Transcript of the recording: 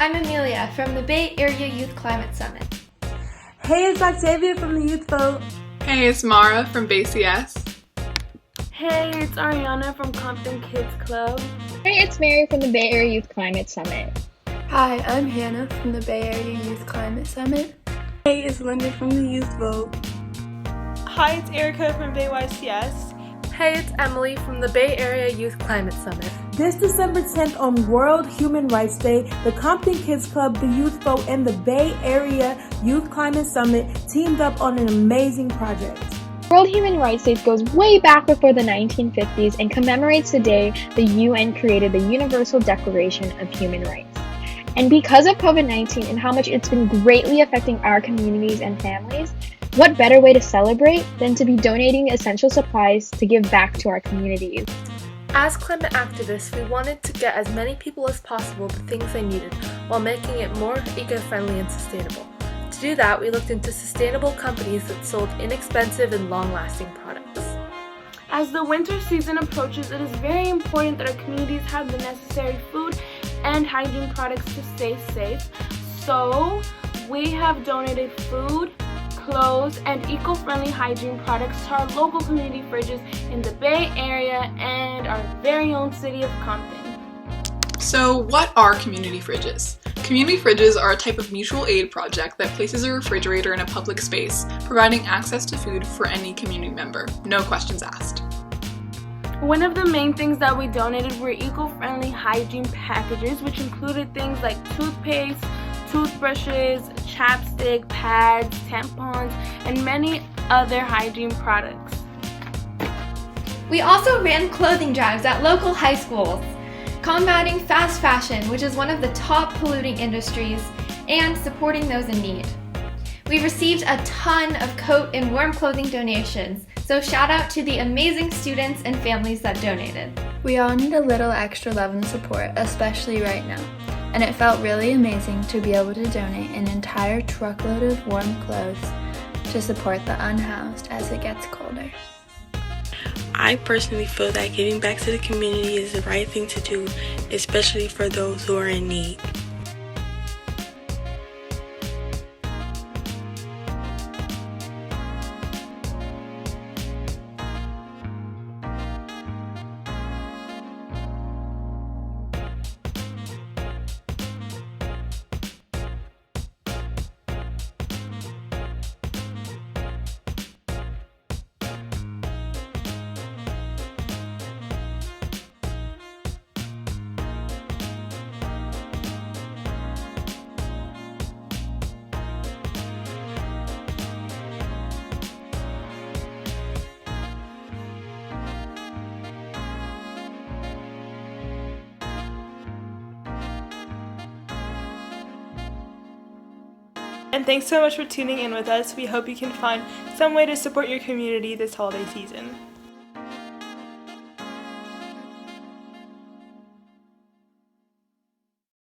I'm Amelia from the Bay Area Youth Climate Summit. Hey, it's Octavia from the Youth Vote. Hey, it's Mara from BAYCS. Hey, it's Ariana from Compton Kidz Club. Hey, it's Mary from the Bay Area Youth Climate Summit. Hi, I'm Hannah from the Bay Area Youth Climate Summit. Hey, it's Linda from the Youth Vote. Hi, it's Erica from BAYCS. Hey, it's Emily from the Bay Area Youth Climate Summit. This December 10th on World Human Rights Day, the Compton Kidz Club, the Youth Vote, and the Bay Area Youth Climate Summit teamed up on an amazing project. World Human Rights Day goes way back before the 1950s and commemorates the day the UN created the Universal Declaration of Human Rights. And because of COVID-19 and how much it's been greatly affecting our communities and families, what better way to celebrate than to be donating essential supplies to give back to our communities? As climate activists, we wanted to get as many people as possible the things they needed while making it more eco-friendly and sustainable. To do that, we looked into sustainable companies that sold inexpensive and long-lasting products. As the winter season approaches, it is very important that our communities have the necessary food and hygiene products to stay safe. So, we have donated food, clothes, and eco-friendly hygiene products to our local community fridges in the Bay Area and our very own city of Compton. So, what are community fridges? Community fridges are a type of mutual aid project that places a refrigerator in a public space, providing access to food for any community member. No questions asked. One of the main things that we donated were eco-friendly hygiene packages, which included things like toothpaste, toothbrushes, chapstick, pads, tampons, and many other hygiene products. We also ran clothing drives at local high schools, combating fast fashion, which is one of the top polluting industries, and supporting those in need. We received a ton of coat and warm clothing donations, so shout out to the amazing students and families that donated. We all need a little extra love and support, especially right now. And it felt really amazing to be able to donate an entire truckload of warm clothes to support the unhoused as it gets colder. I personally feel that giving back to the community is the right thing to do, especially for those who are in need. And thanks so much for tuning in with us. We hope you can find some way to support your community this holiday season.